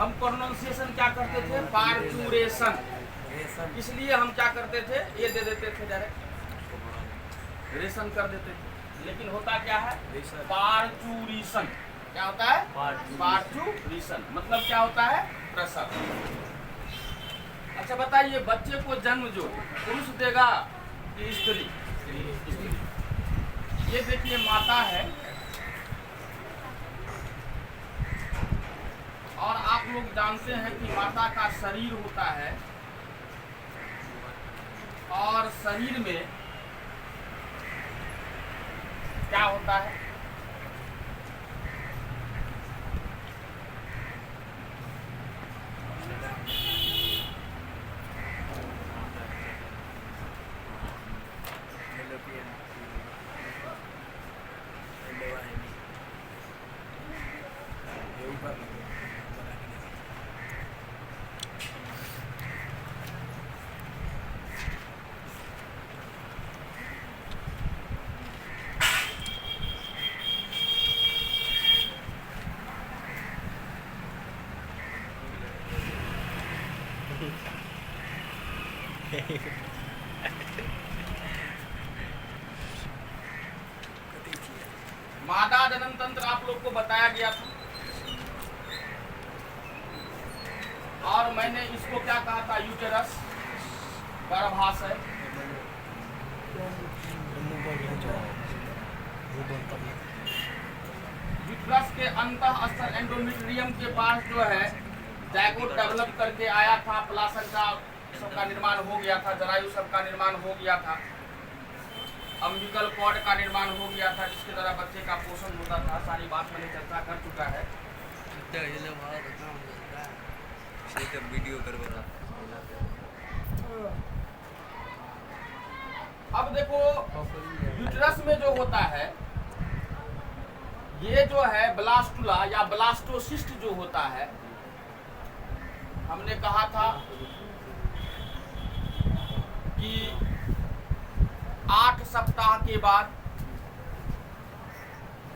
हम प्रोनाउंसिएशन क्या करते थे, पार्चुरेशन। इसलिए हम क्या करते थे, ये दे देते थे डायरेक्ट, रेशन कर देते थे। लेकिन होता क्या है, पार्चुरेशन। क्या होता है, पार्चुरेशन मतलब क्या होता है, प्रसव। अच्छा बताइए, बच्चे को जन्म जो पुरुष देगा कि स्त्री? ये देखिए माता है, और आप लोग जानते हैं कि माता का शरीर होता है, और शरीर में क्या होता है, मादा जनन तंत्र आप लोग को बताया गया था, और मैंने इसको क्या कहा था, यूटेरस, गर्भाशय। यूटेरस के अंतःस्तर एंडोमेट्रियम के पास जो है जाइगोट डेवलप करके आया था, प्लासेंटा सबका निर्माण हो गया था, जरायु सबका निर्माण हो गया था, अम्बिकल कॉर्ड का निर्माण हो गया था, जिसके द्वारा बच्चे का पोषण होता था। सारी बात मैंने चर्चा कर चुका है। अब देखो, यूटेरस में जो होता है, ये जो है ब्लास्टुला या ब्लास्टोसिस्ट जो होता है, हमने कहा था कि 8 सप्ताह के बाद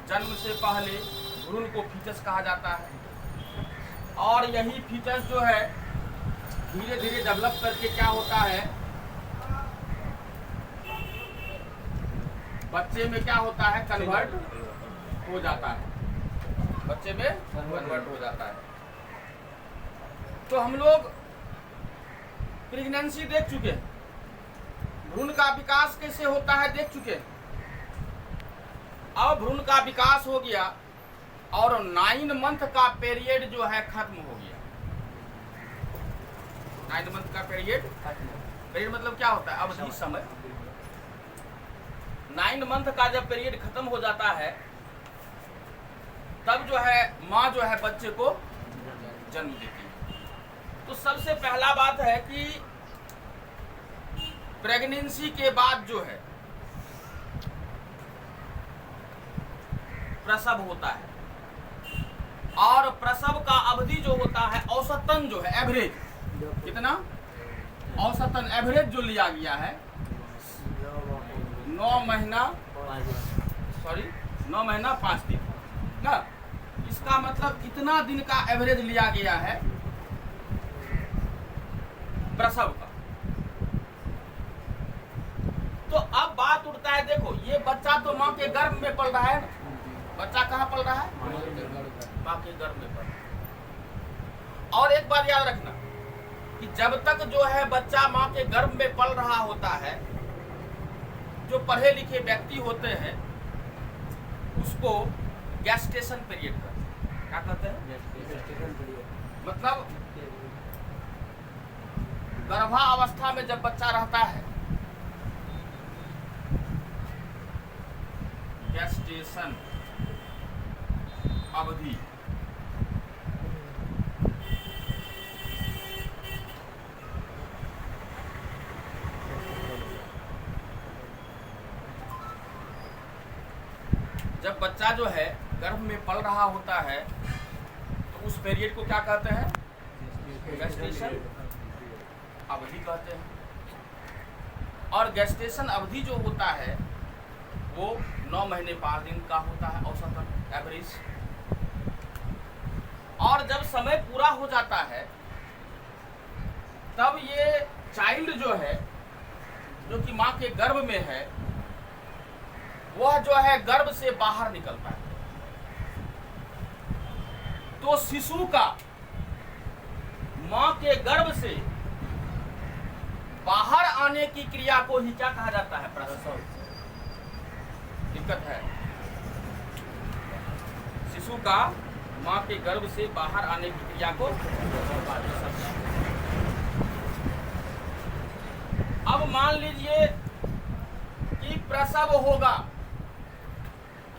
जन्म से पहले भ्रूण को फीटस कहा जाता है, और यही फीटस जो है धीरे धीरे डेवलप करके क्या होता है, बच्चे में क्या होता है, कन्वर्ट हो जाता है, बच्चे में कन्वर्ट हो जाता है। तो हम लोग प्रेगनेंसी देख चुके हैं, भ्रूण का विकास कैसे होता है देख चुके हैं। अब भ्रूण का विकास हो गया और 9 मंथ का पीरियड जो है खत्म हो गया। 9 मंथ का पीरियड मतलब क्या होता है, अवधि, समय। 9 मंथ का जब पीरियड खत्म हो जाता है, तब जो है माँ जो है बच्चे को जन्म देती है। तो सबसे पहला बात है कि प्रेगनेंसी के बाद जो है प्रसव होता है, और प्रसव का अवधि जो होता है औसतन जो है एवरेज, कितना औसतन एवरेज जो लिया गया है 9 महीना 5 दिन ना। इसका मतलब इतना दिन का एवरेज लिया गया है प्रसव का। तो अब बात उठता है, देखो ये बच्चा तो माँ के गर्भ में पल रहा है ना, बच्चा कहाँ पल रहा है, माँ के गर्भ में पल रहा है। और एक बात याद रखना कि जब तक जो है बच्चा माँ के गर्भ में पल रहा होता है, जो पढ़े लिखे व्यक्ति होते हैं उसको गेस्टेशन पीरियड कहते हैं। क्या कहते हैं, मतलब गर्भावस्था में जब बच्चा रहता है, गेस्टेशन अवधि। जब बच्चा जो है गर्भ में पल रहा होता है तो उस पीरियड को क्या कहते हैं, गेस्टेशन अवधि कहते हैं। और गेस्टेशन अवधि जो होता है वो 9 महीने 5 दिन का होता है औसतन एवरेज। और जब समय पूरा पूरा हो जाता है तब ये चाइल्ड जो है, जो कि माँ के गर्भ में है, वह जो है गर्भ से बाहर निकलता है। तो शिशु का माँ के गर्भ से बाहर आने की क्रिया को ही क्या कहा जाता है? प्रसव। दिक्कत है, शिशु का माँ के गर्भ से बाहर आने की क्रिया को। अब मान लीजिए कि प्रसव होगा,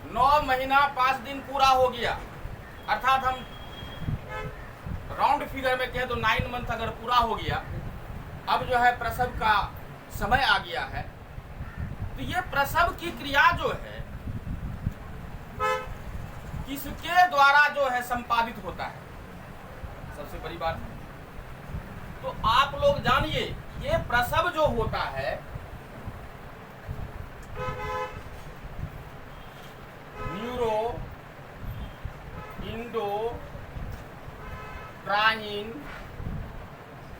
9 महीना 5 दिन पूरा हो गया, अर्थात हम राउंड फिगर में कहें तो 9 मंथ अगर पूरा हो गया, अब जो है प्रसव का समय आ गया है। तो ये प्रसव की क्रिया जो है किसके द्वारा जो है संपादित होता है? सबसे बड़ी बात। तो आप लोग जानिए, ये प्रसव जो होता है न्यूरो इंडोक्राइन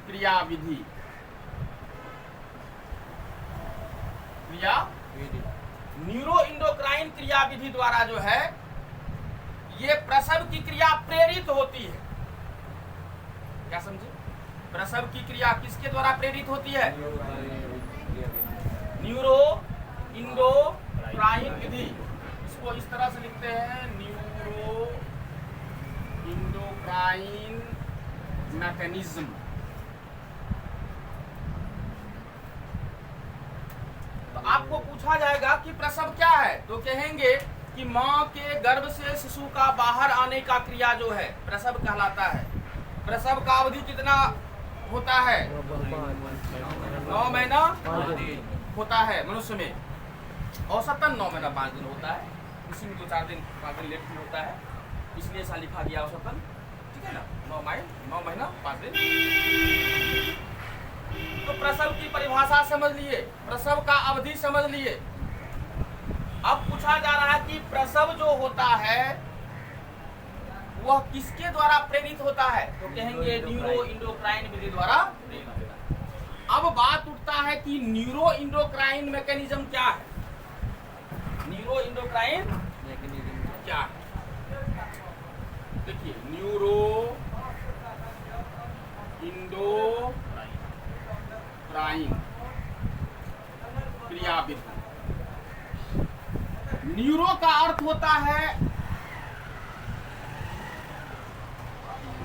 क्रियाविधि न्यूरो इंडोक्राइन क्रियाविधि द्वारा जो है ये प्रसव की क्रिया प्रेरित होती है। क्या समझे? प्रसव की क्रिया किसके द्वारा प्रेरित होती है? न्यूरो इंडोक्राइन विधि। इसको इस तरह से लिखते हैं, न्यूरो इंडोक्राइन मैकेनिज्म। तो आपको पूछा जाएगा कि प्रसव क्या है, तो कहेंगे कि माँ के गर्भ से शिशु का बाहर आने का क्रिया जो है प्रसव कहलाता है। प्रसव का अवधि कितना होता है? 9 महीना होता है मनुष्य में, औसतन 9 महीना 5 दिन होता है। किसी में तो 4 दिन 5 दिन लेट भी होता है, इसलिए ऐसा लिखा गया औसतन। ठीक है ना, 9 महीना 5 दिन। तो प्रसव की परिभाषा समझ लिए, प्रसव का अवधि समझ लिए। अब पूछा जा रहा है कि प्रसव जो होता है वह किसके द्वारा प्रेरित होता है, तो कहेंगे न्यूरो इंडोक्राइन विधि द्वारा प्रेरित होता है। अब बात उठता है कि न्यूरो इंडोक्राइन मैकेनिज्म क्या है? न्यूरो इंडोक्राइन मैकेनिज्म क्या है? देखिए, न्यूरो इंडोक्राइन क्रियाविधि। न्यूरो का अर्थ होता है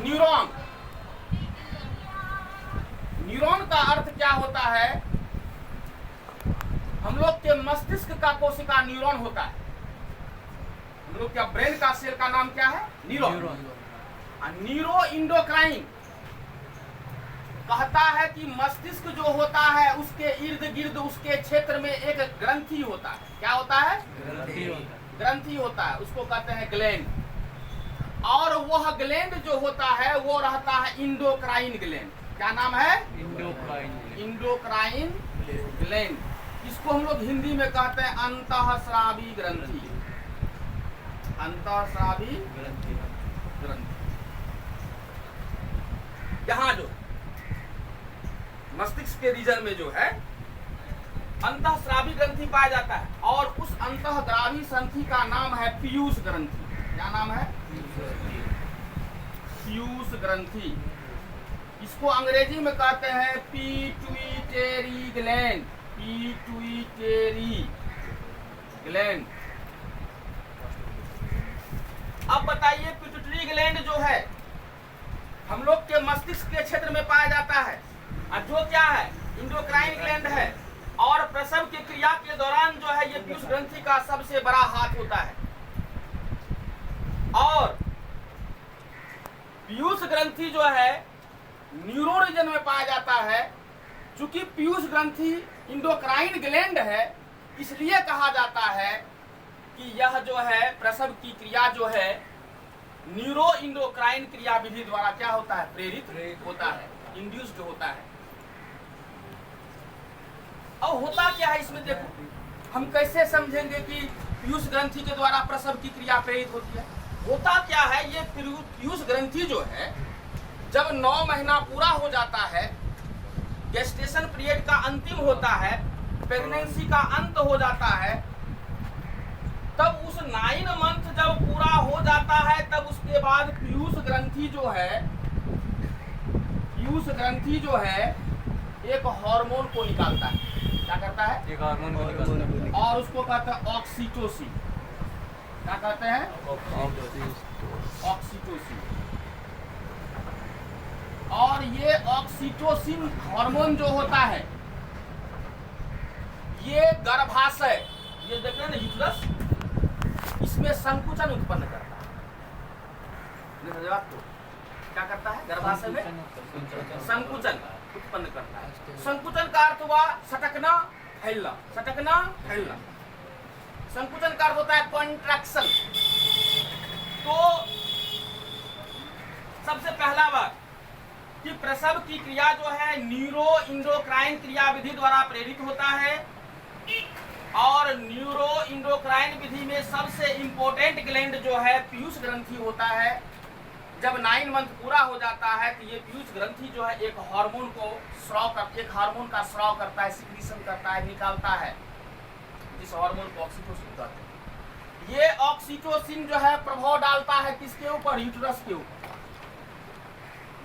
न्यूरॉन। न्यूरॉन का अर्थ क्या होता है? हम लोग के मस्तिष्क का कोशिका न्यूरॉन होता है। हम लोग का ब्रेन का सेल का नाम क्या है? न्यूरॉन। न्यूरो इंडोक्राइन कहता है कि मस्तिष्क जो होता है उसके इर्द गिर्द उसके क्षेत्र में एक ग्रंथि होता है। क्या होता है? ग्रंथि होता है, उसको कहते हैं ग्लैंड। और वह ग्लैंड जो होता है वो रहता है इंडोक्राइन ग्लैंड। क्या नाम है? Endocrine gland. इसको हम लोग हिंदी में कहते हैं अंतःस्रावी ग्रंथि। अंतःस्रावी ग्रंथि। यहाँ जो मस्तिष्क के रीजन में जो है अंतःस्रावी ग्रंथि पाया जाता है, और उस अंतःग्रावी ग्रंथि का नाम है पीयूष ग्रंथि। क्या नाम है? पीयूष ग्रंथि। इसको अंग्रेजी में कहते हैं पिट्यूटरी ग्लैंड। Pituitary gland. अब बताइए, पिट्यूटरी ग्लैंड जो है हम लोग के मस्तिष्क के क्षेत्र में पाया जाता है, और जो क्या है? इंडोक्राइन ग्लैंड है। और प्रसव की क्रिया के दौरान जो है ये पीयूष ग्रंथि का सबसे बड़ा हाथ होता है। और पीयूष ग्रंथि जो है न्यूरो रीजन में पाया जाता है। चूंकि पीयूष ग्रंथि इंडोक्राइन ग्लैंड है, इसलिए कहा जाता है कि यह जो है प्रसव की क्रिया जो है न्यूरो इंडोक्राइन क्रिया विधि द्वारा क्या होता है? प्रेरित होता है, इंड्यूस्ड होता है। अब होता क्या है इसमें देखो, हम कैसे समझेंगे कि पीयूष ग्रंथि के द्वारा प्रसव की क्रिया प्रेरित होती है? होता क्या है, ये पीयूष ग्रंथि जो है जब 9 महीना पूरा हो जाता है, गेस्टेशन पीरियड का अंतिम होता है, प्रेगनेंसी का अंत हो जाता है, तब उस 9 मंथ जब पूरा हो जाता है, तब उसके बाद पीयूष ग्रंथि जो है एक हार्मोन को निकालता है। क्या करता है? एक हार्मोन को निकालता है, और उसको कहते हैं ऑक्सीटोसिन। क्या कहते हैं? ऑक्सीटोसिन। और ये ऑक्सीटोसिन हार्मोन जो होता है, ये गर्भाशय, ये देख रहे हैं ना यूट्रस, इसमें संकुचन उत्पन्न करता है। तो क्या करता है? गर्भाशय में संकुचन उत्पन्न करता है। संकुचन का अर्थ हुआ सटकना, फैलना, सटकना, फैलना। संकुचन का अर्थ होता है कॉन्ट्रैक्शन। तो सबसे पहला बात कि प्रसव की क्रिया जो है न्यूरो इंडोक्राइन क्रिया विधि द्वारा प्रेरित होता है, और न्यूरो इंडोक्राइन विधि में सबसे इंपॉर्टेंट ग्लैंड जो है पीयूष ग्रंथि होता है। जब 9 मंथ पूरा हो जाता है तो ये पीयूष ग्रंथि जो है एक हार्मोन का स्राव करता है, सिक्रीशन करता है, निकालता है, जिस हार्मोन को ऑक्सीटोसिन कहते हैं। ये ऑक्सीटोसिन जो है प्रभाव डालता है किसके ऊपर? यूट्रस के ऊपर,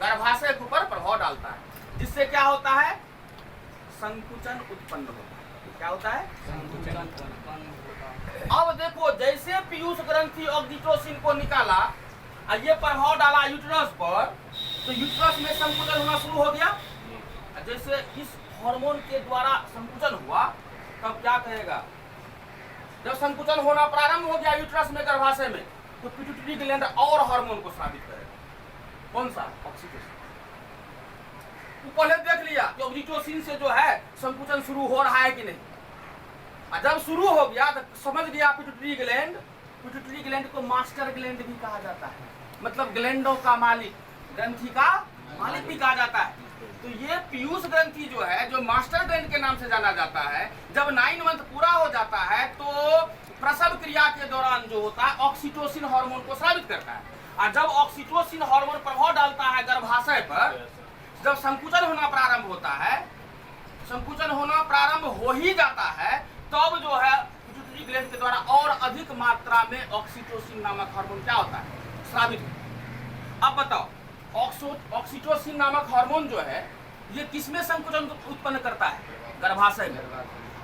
गर्भाशय के ऊपर प्रभाव डालता है, जिससे क्या होता है? संकुचन उत्पन्न होता है। क्या होता है? संकुचन उत्पन्न। अब देखो, जैसे पीयूष ग्रंथि ऑक्सीटोसिन को निकाला और ये प्रभाव डाला यूट्रस पर, तो यूट्रस में संकुचन होना शुरू हो गया। जैसे इस हार्मोन के द्वारा संकुचन हुआ, तब क्या कहेगा? जब संकुचन होना प्रारंभ हो गया यूट्रस में, गर्भाशय में, तो पिट्यूटरी ग्लैंड और हार्मोन को स्रावित करेगा। कौन सा? ऑक्सीटोसिन। पहले देख लिया कि ऑक्सीटोसिन से जो है संकुचन शुरू हो रहा है कि नहीं। जब शुरू हो गया तो समझ गया पिट्यूटरी ग्लैंड। पिट्यूटरी ग्लैंड को मास्टर ग्लैंड भी कहा जाता है, मतलब ग्लैंडों का मालिक, ग्रंथि का मालिक भी कहा जाता है। तो ये पीयूष ग्रंथि जो है, जो मास्टर ग्लैंड के नाम से जाना जाता है, जब 9 मंथ पूरा हो जाता है तो प्रसव क्रिया के दौरान जो होता है ऑक्सीटोसिन हार्मोन को स्रावित करता है। और जब ऑक्सीटोसिन हार्मोन प्रभाव डालता है गर्भाशय पर, जब संकुचन होना प्रारंभ होता है, संकुचन होना प्रारंभ हो ही जाता है, तब जो है पिट्यूटरी ग्लैंड के द्वारा और अधिक मात्रा में ऑक्सीटोसिन नामक हार्मोन क्या होता है? स्रावित होता है। अब बताओ, ऑक्सीटोसिन नामक हार्मोन जो है ये किसमें संकुचन उत्पन्न करता है? गर्भाशय में।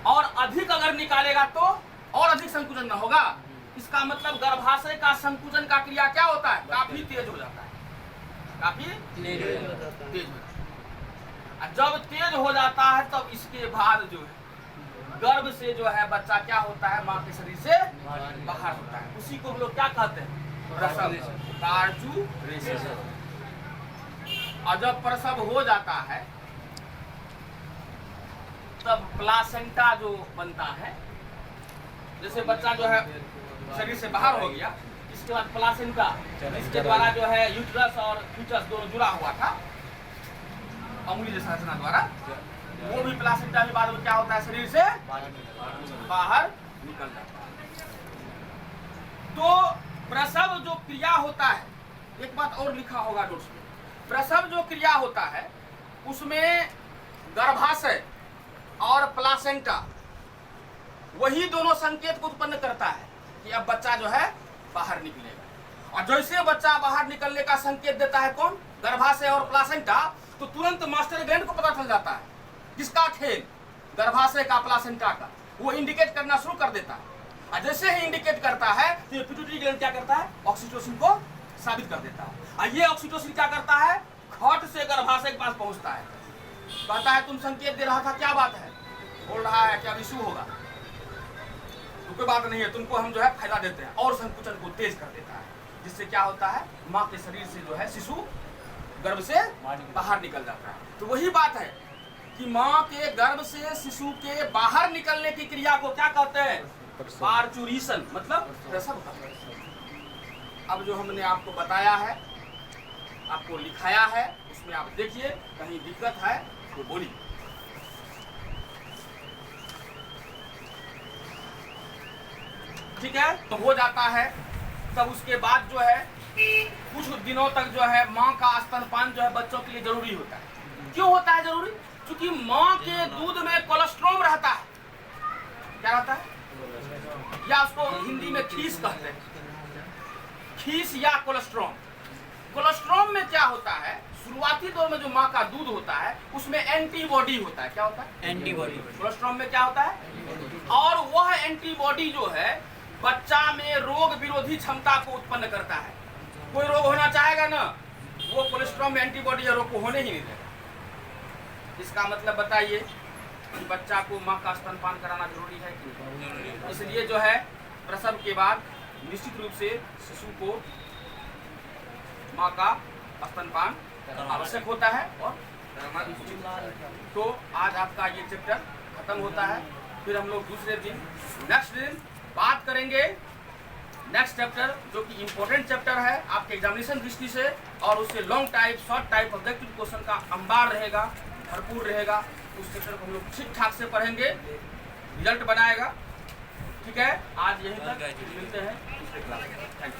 और अधिक अगर निकालेगा तो और अधिक संकुचन न होगा। इसका मतलब गर्भाशय का संकुचन का क्रिया क्या होता है? काफी तेज हो जाता है, काफी तेज हो जाता है। जब तेज हो जाता है तब इसके बाद जो है गर्भ से जो है बच्चा क्या होता है? माँ के शरीर से बाहर होता है। उसी को हम लोग क्या कहते हैं? प्रसव, पार्चुरेशन। और जब प्रसव हो जाता है तब प्लासेंटा जो बनता है, जैसे बच्चा जो है शरीर से बाहर हो गया, इसके बाद प्लासेंटा, इसके द्वारा जो है यूट्रस और फीटस दोनों जुड़ा हुआ था अंगुली जैसा रचना द्वारा, वो भी प्लासेंटा के बाद में क्या होता है? शरीर से बाहर निकल जाता है। तो प्रसव जो क्रिया होता है, एक बात और लिखा होगा नोट्स में, प्रसव जो क्रिया होता है उसमें गर्भाशय और प्लासेंटा वही दोनों संकेत को उत्पन्न करता है कि अब बच्चा जो है बाहर निकलेगा। और जैसे बच्चा बाहर निकलने का संकेत देता है कौन? गर्भाशय और प्लासेंटा, तो तुरंत मास्टर ग्लैंड को पता चल जाता है। किसका खेल? गर्भाशय का, प्लासेंटा का। वो इंडिकेट करना शुरू कर देता है। और जैसे ही इंडिकेट करता है तो ये पिट्यूटरी ग्लैंड क्या करता है? ऑक्सीटोसिन को साबित कर देता है। और ये ऑक्सीटोसिन क्या करता है? खट से गर्भाशय के पास पहुंचता है, कहता है तुम संकेत दे रहा था, क्या बात है? बोल रहा है क्या इशू होगा? तो कोई बात नहीं है, तुमको हम जो है फायदा देते हैं, और संकुचन को तेज कर देता है, जिससे क्या होता है? माँ के शरीर से जो है शिशु गर्भ से बाहर निकल जाता है। तो वही बात है कि माँ के गर्भ से शिशु के बाहर निकलने की क्रिया को क्या कहते हैं? पार्चुरेशन, मतलब प्रसव। अब जो हमने आपको बताया है, आपको लिखाया है, उसमें आप देखिए कहीं दिक्कत है तो बोलिए। ठीक है, तो हो जाता है। तब उसके बाद जो है कुछ दिनों तक जो है माँ का स्तनपान जो है बच्चों के लिए जरूरी होता है। क्यों होता है जरूरी? क्योंकि माँ के दूध में कोलेस्ट्रॉल रहता है। क्या रहता है? या उसको हिंदी में खीस कहते हैं, खीस या कोलेस्ट्रॉल। कोलेस्ट्रॉल में क्या होता है, शुरुआती दौर में जो माँ का दूध होता है उसमें एंटीबॉडी होता है। क्या होता है? एंटीबॉडी। कोलेस्ट्रॉल में क्या होता है? और वह एंटीबॉडी जो है बच्चा में रोग विरोधी क्षमता को उत्पन्न करता है। कोई रोग होना चाहेगा ना, वो कोलेस्ट्रॉल में एंटीबॉडी या रोग को होने ही नहीं देगा। इसका मतलब बताइए कि बच्चा को माँ का स्तनपान कराना जरूरी है कि नहीं? इसलिए जो है प्रसव के बाद निश्चित रूप से शिशु को माँ का स्तनपान आवश्यक होता है और कराना उचित है। तो आज आपका ये चैप्टर खत्म होता है। फिर हम लोग दूसरे दिन नेक्स्ट दिन बात करेंगे नेक्स्ट चैप्टर, जो कि इम्पोर्टेंट चैप्टर है आपके एग्जामिनेशन दृष्टि से, और उससे long type short type objective question का अंबार रहेगा, भरपूर रहेगा। उस चैप्टर को हम लोग ठीक ठाक से पढ़ेंगे, रिजल्ट बनाएगा। ठीक है, आज यहीं तक, मिलते हैं दूसरे क्लास में। Thank you.